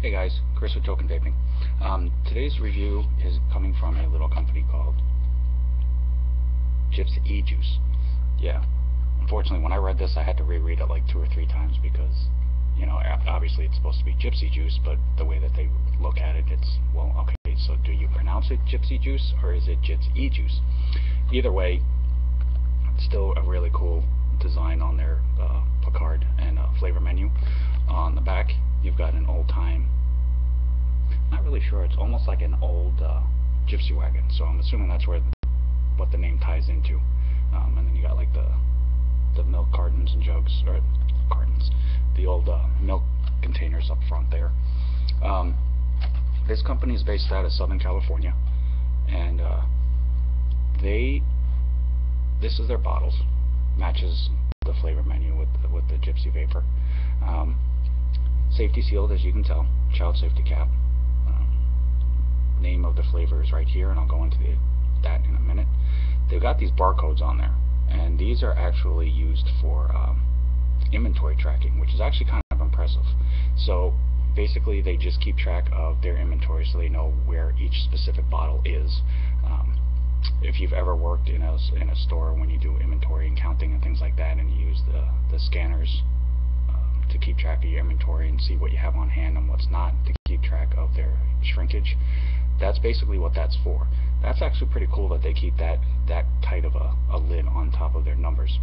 Hey guys, Chris with Token Vaping. Today's review is coming from a little company called Gyps-E-Juice. Yeah, unfortunately when I read this I had to reread it like 2 or 3 times because, obviously it's supposed to be Gyps-E-Juice, but the way that they look at it, it's, well, okay, so do you pronounce it Gyps-E-Juice or is it Gyps-E-Juice? Either way, it's still a really cool design on their placard and flavor menu. On the back, you've got an old-time, not really sure, it's almost like an old gypsy wagon, so I'm assuming that's what the name ties into. And then you got like the milk cartons and jugs, or cartons, the old milk containers up front there. This company is based out of Southern California, and this is their bottles, matches the flavor menu with the Gypsy Vapor. Safety sealed, as you can tell, child safety cap. Name of the flavor is right here, and I'll go into that in a minute. They've got these barcodes on there, and these are actually used for inventory tracking, which is actually kind of impressive. So basically they just keep track of their inventory so they know where each specific bottle is. If you've ever worked in a store when you do inventory and counting and things like that, and you use the scanners to keep track of your inventory and see what you have on hand and what's not, to keep track of their shrinkage, that's basically what that's for. That's actually pretty cool that they keep that tight of a lid on top of their numbers.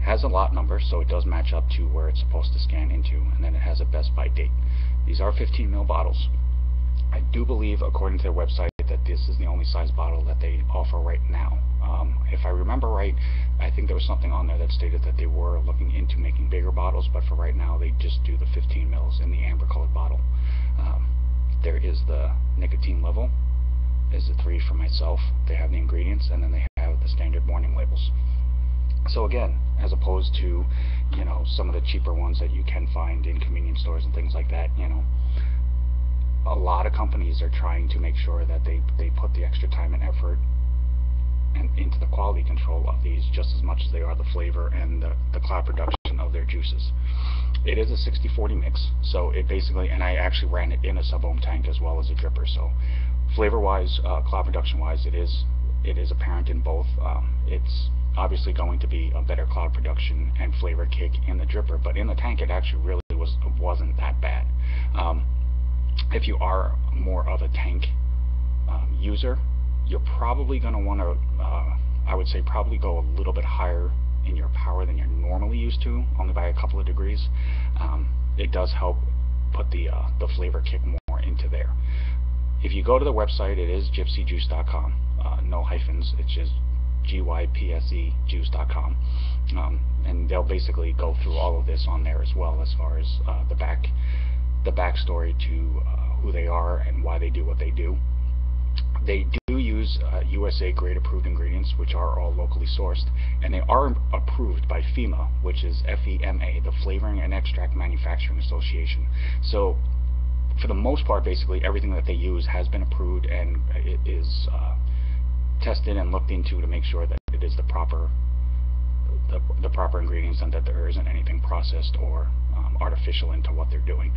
It has a lot number, so it does match up to where it's supposed to scan into, and then it has a best by date. These are 15 ml bottles. I do believe, according to their website, that this is the only size bottle that they offer right now. If I remember right, I think there was something on there that stated that they were looking into making bigger bottles, but for right now they just do the 15 ml in the amber colored bottle. There is the nicotine level, is a 3 for myself. They have the ingredients, and then they have the standard warning labels. So again, as opposed to, some of the cheaper ones that you can find in convenience stores and things like that, a lot of companies are trying to make sure that they put the extra time and effort and into the quality control of these just as much as they are the flavor and the cloud production of their juices. It is a 60-40 mix, so it basically, and I actually ran it in a sub-ohm tank as well as a dripper, so flavor-wise, cloud production-wise, it is apparent in both. It's obviously going to be a better cloud production and flavor kick in the dripper, but in the tank it actually really wasn't that bad. If you are more of a tank user, you're probably going to want to, I would say, probably go a little bit higher in your power than you're normally used to, only by a couple of degrees. It does help put the flavor kick more into there. If you go to the website, it is gypsejuice.com, no hyphens, it's just gypsejuice.com, and they'll basically go through all of this on there as well, as far as the backstory to who they are and why they do what they do. They do use USA grade approved ingredients, which are all locally sourced, and they are approved by FEMA, which is FEMA, the Flavoring and Extract Manufacturing Association. So for the most part, basically everything that they use has been approved and it is tested and looked into to make sure that it is the proper ingredients and that there isn't anything processed or artificial into what they're doing.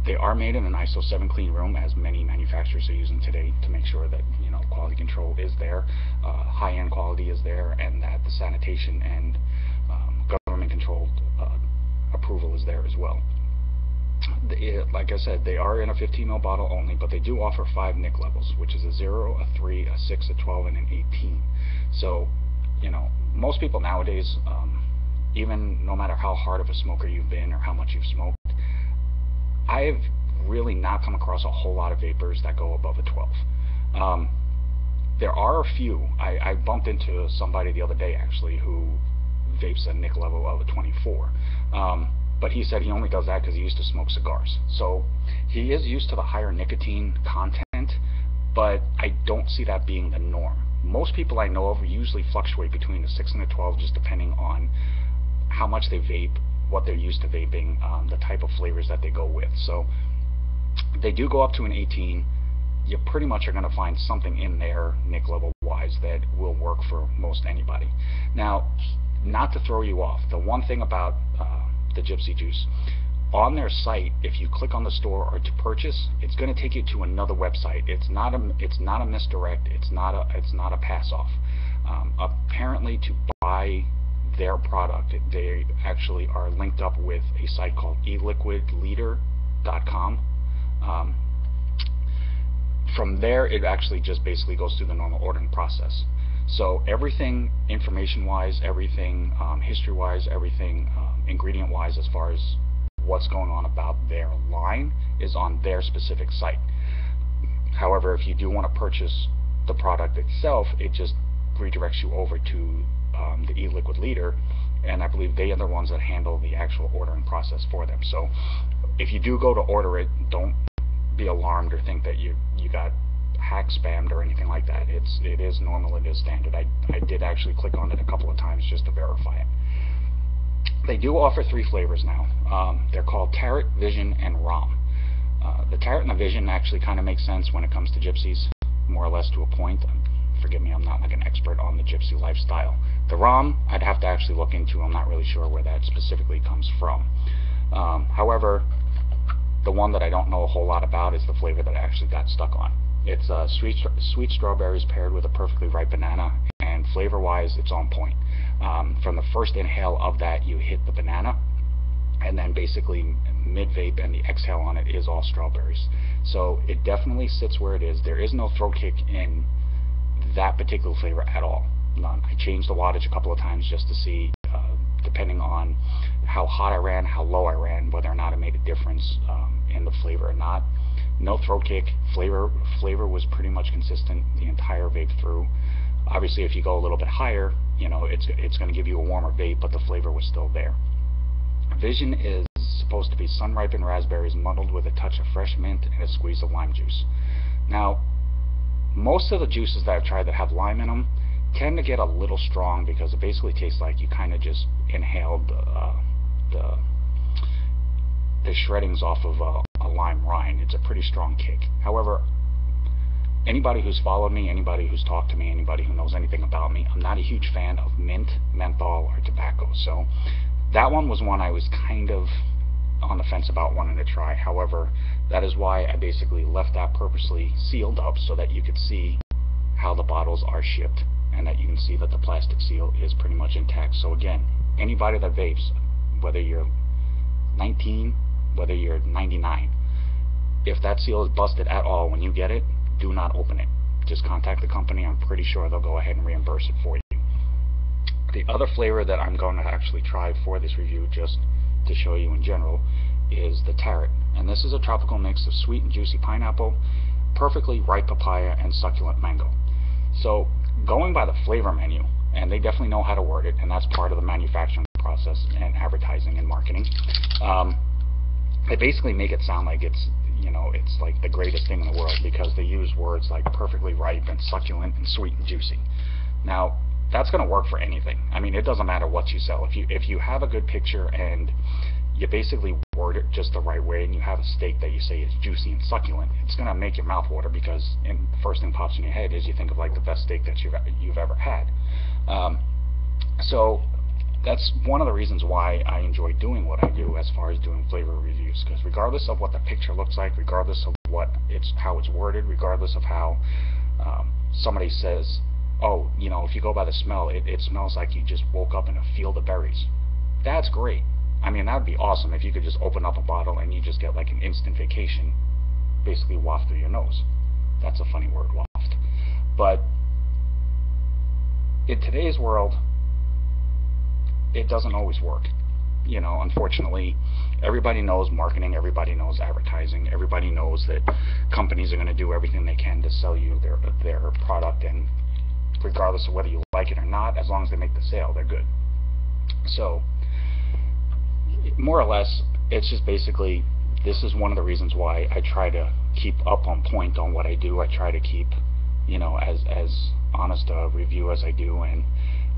They are made in an ISO 7 clean room, as many manufacturers are using today, to make sure that quality control is there, high-end quality is there, and that the sanitation and government-controlled approval is there as well. Like I said, they are in a 15 ml bottle only, but they do offer 5 nic levels, which is a 0, a 3, a 6, a 12, and an 18. So, most people nowadays, even no matter how hard of a smoker you've been or how much you've smoked, I have really not come across a whole lot of vapors that go above a 12. There are a few. I bumped into somebody the other day actually who vapes a nic level of a 24. But he said he only does that because he used to smoke cigars. So he is used to the higher nicotine content, but I don't see that being the norm. Most people I know of usually fluctuate between a 6 and a 12, just depending on how much they vape, what they're used to vaping, the type of flavors that they go with. So they do go up to an 18. You pretty much are going to find something in there nic level wise that will work for most anybody. Now, not to throw you off, the one thing about the Gyps-E-Juice, on their site, if you click on the store or to purchase, it's going to take you to another website. It's not a misdirect. It's not a pass off. Apparently, to buy their product, they actually are linked up with a site called eliquidleader.com. From there, it actually just basically goes through the normal ordering process. So everything information-wise, everything history-wise, everything ingredient-wise, as far as what's going on about their line, is on their specific site. However, if you do want to purchase the product itself, it just redirects you over to the eLiquid Leader, and I believe they are the ones that handle the actual ordering process for them. So if you do go to order it, don't be alarmed or think that you got hack spammed or anything like that. It is normal, it is standard. I did actually click on it a couple of times just to verify it. They do offer 3 flavors now. They're called Tarot, Vision, and Rom. The Tarot and the Vision actually kind of makes sense when it comes to gypsies, more or less to a point. Forgive me, I'm not like an expert on the gypsy lifestyle. The Rom, I'd have to actually look into. I'm not really sure where that specifically comes from. However, the one that I don't know a whole lot about is the flavor that I actually got stuck on. It's sweet strawberries paired with a perfectly ripe banana, and flavor-wise, it's on point. From the first inhale of that, you hit the banana, and then basically mid-vape and the exhale on it is all strawberries. So it definitely sits where it is. There is no throat kick in that particular flavor at all. None. I changed the wattage a couple of times just to see, depending on how hot I ran, how low I ran, whether or not it made a difference in the flavor or not. No throat kick. Flavor was pretty much consistent the entire vape through. Obviously, if you go a little bit higher, you know, it's going to give you a warmer vape, but the flavor was still there. Vision is supposed to be sun-ripened raspberries muddled with a touch of fresh mint and a squeeze of lime juice. Now, most of the juices that I've tried that have lime in them tend to get a little strong because it basically tastes like you kind of just inhaled the shreddings off of a lime rind. It's a pretty strong kick. However, anybody who's followed me, anybody who's talked to me, anybody who knows anything about me, I'm not a huge fan of mint, menthol, or tobacco. So that one was one I was kind of on the fence about wanting to try. However, that is why I basically left that purposely sealed up so that you could see how the bottles are shipped and that you can see that the plastic seal is pretty much intact. So again, anybody that vapes, whether you're 19, whether you're 99, if that seal is busted at all when you get it, do not open it. Just contact the company. I'm pretty sure they'll go ahead and reimburse it for you. The other flavor that I'm going to actually try for this review, just to show you in general, is the Tarot. And this is a tropical mix of sweet and juicy pineapple, perfectly ripe papaya, and succulent mango. So going by the flavor menu, and they definitely know how to word it, and that's part of the manufacturing process and advertising and marketing, they basically make it sound like it's, you know, it's like the greatest thing in the world because they use words like perfectly ripe and succulent and sweet and juicy. Now, that's going to work for anything. I mean, it doesn't matter what you sell. If you have a good picture and you basically word it just the right way, and you have a steak that you say is juicy and succulent, it's going to make your mouth water because the first thing pops in your head is you think of like the best steak that you've ever had. So that's one of the reasons why I enjoy doing what I do as far as doing flavor reviews, because regardless of what the picture looks like, regardless of how it's worded, regardless of how somebody says, oh, you know, if you go by the smell, it smells like you just woke up in a field of berries. That's great. I mean, that would be awesome if you could just open up a bottle and you just get like an instant vacation, basically waft through your nose. That's a funny word, waft. But in today's world, it doesn't always work. You know, unfortunately, everybody knows marketing, everybody knows advertising, everybody knows that companies are going to do everything they can to sell you their product, and regardless of whether you like it or not, as long as they make the sale, they're good. So more or less, it's just basically, this is one of the reasons why I try to keep up on point on what I do. I try to keep, you know, as honest a review as I do, and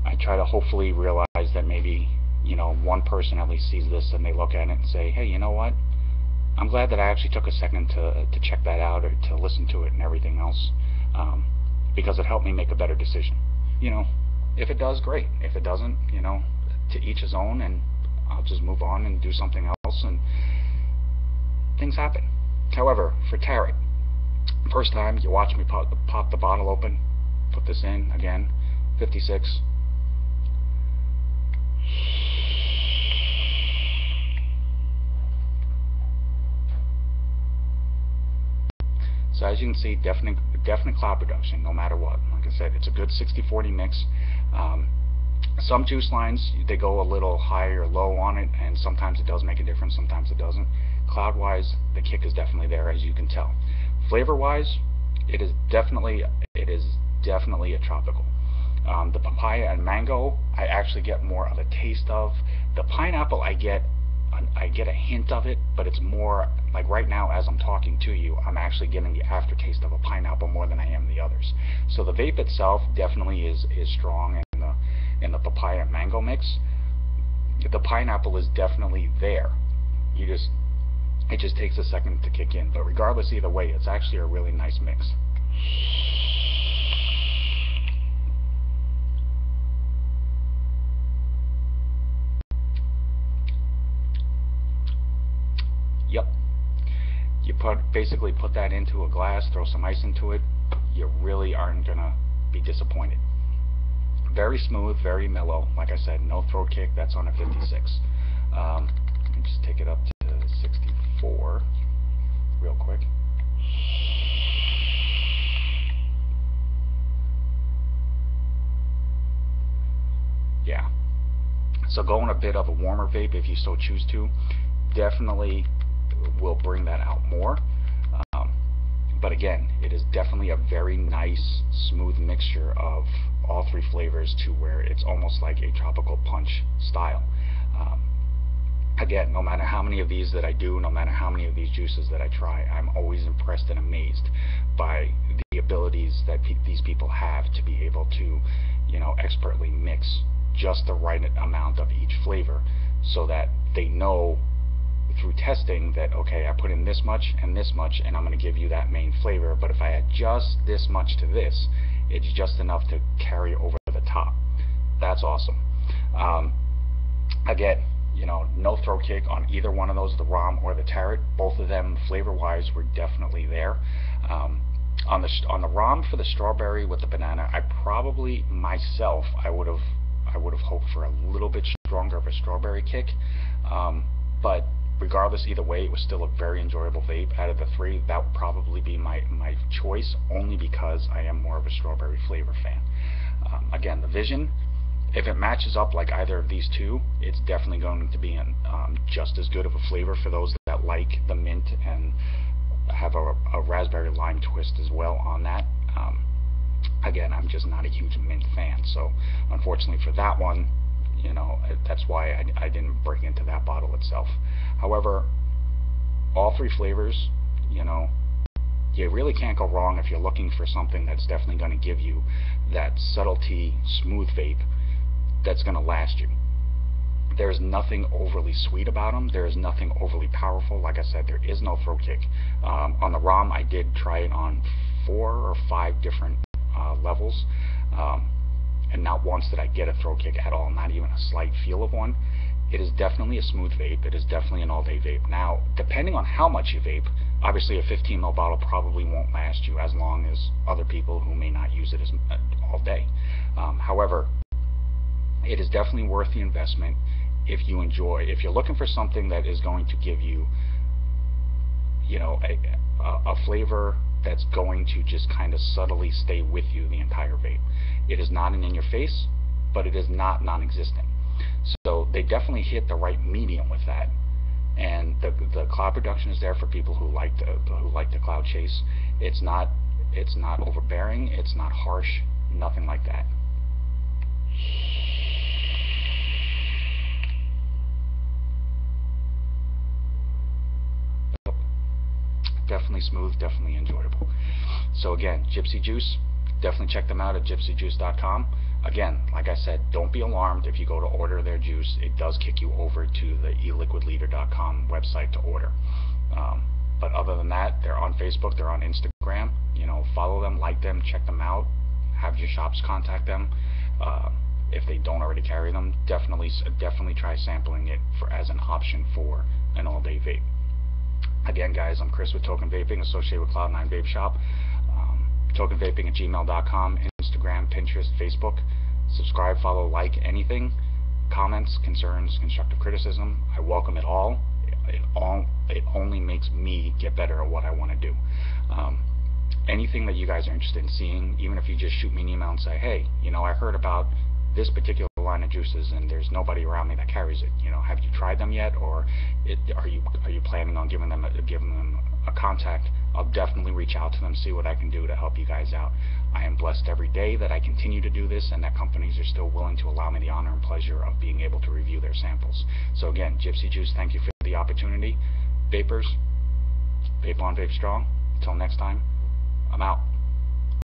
I try to hopefully realize that maybe, you know, one person at least sees this and they look at it and say, hey, you know what, I'm glad that I actually took a second to check that out or to listen to it and everything else, because it helped me make a better decision. You know, if it does, great. If it doesn't, you know, to each his own, and I'll just move on and do something else. And things happen. However, for Tarot, first time you watch me pop the bottle open, put this in again, 56. So as you can see, definite cloud production, no matter what. Like I said, it's a good 60-40 mix. Some juice lines, they go a little high or low on it, and sometimes it does make a difference, sometimes it doesn't. Cloud-wise, the kick is definitely there, as you can tell. Flavor-wise, it is definitely a tropical. The papaya and mango, I actually get more of a taste of. The pineapple, I get a hint of it, but it's more like right now as I'm talking to you, I'm actually getting the aftertaste of a pineapple more than I am the others. So the vape itself definitely is strong in the papaya and mango mix. The pineapple is definitely there. It just takes a second to kick in. But regardless, either way, it's actually a really nice mix. Yep. You basically put that into a glass, throw some ice into it, you really aren't going to be disappointed. Very smooth, very mellow. Like I said, no throat kick. That's on a 56. Let me just take it up to 64 real quick. Yeah. So going a bit of a warmer vape, if you so choose to, definitely will bring that out more. But again, it is definitely a very nice, smooth mixture of all three flavors to where it's almost like a tropical punch style. Again, no matter how many of these that I do, no matter how many of these juices that I try, I'm always impressed and amazed by the abilities that these people have to be able to, expertly mix just the right amount of each flavor so that they know through testing that, okay, I put in this much and I'm going to give you that main flavor, but if I add just this much to this, it's just enough to carry over the top. That's awesome. Again, no throat kick on either one of those, the Rom or the Tarot. Both of them, flavor-wise, were definitely there. On the Rom for the strawberry with the banana, I probably myself I would have hoped for a little bit stronger of a strawberry kick, but regardless, either way, it was still a very enjoyable vape. Out of the three, that would probably be my choice, only because I am more of a strawberry flavor fan. Again, the Vision, if it matches up like either of these two, it's definitely going to be just as good of a flavor for those that like the mint and have a raspberry lime twist as well on that. Again, I'm just not a huge mint fan, so unfortunately for that one, that's why I didn't break into that bottle itself. However, all three flavors, you really can't go wrong if you're looking for something that's definitely going to give you that subtlety, smooth vape that's going to last you. There's nothing overly sweet about them. There is nothing overly powerful. Like I said, there is no throat kick. On the Rom, I did try it on 4 or 5 different levels, and not once did I get a throat kick at all, not even a slight feel of one. It is definitely a smooth vape. It is definitely an all-day vape. Now, depending on how much you vape, obviously a 15 ml bottle probably won't last you as long as other people who may not use it all day. However, it is definitely worth the investment if you're looking for something that is going to give you, a flavor that's going to just kind of subtly stay with you the entire vape. It is not an in-your-face, but it is not non-existent. So they definitely hit the right medium with that, and the cloud production is there for people who like the cloud chase. It's not overbearing. It's not harsh. Nothing like that. Definitely smooth, definitely enjoyable. So again, Gyps-E-Juice, definitely check them out at gypsiejuice.com. Again, like I said, don't be alarmed if you go to order their juice. It does kick you over to the eliquidleader.com website to order. But other than that, they're on Facebook, they're on Instagram. Follow them, like them, check them out. Have your shops contact them. If they don't already carry them, definitely try sampling it as an option for an all-day vape. Again, guys, I'm Chris with Token Vaping, associated with Cloud9 Vape Shop. Tokenvaping@gmail.com, Instagram, Pinterest, Facebook. Subscribe, follow, like, anything. Comments, concerns, constructive criticism. I welcome it all. It only makes me get better at what I want to do. Anything that you guys are interested in seeing, even if you just shoot me an email and say, hey, I heard about this particular line of juices and there's nobody around me that carries it. Have you tried them yet, or are you planning on giving them a contact? I'll definitely reach out to them, see what I can do to help you guys out. I am blessed every day that I continue to do this and that companies are still willing to allow me the honor and pleasure of being able to review their samples. So again, Gyps-E-Juice, thank you for the opportunity. Vapers, vape on, vape strong. Until next time, I'm out.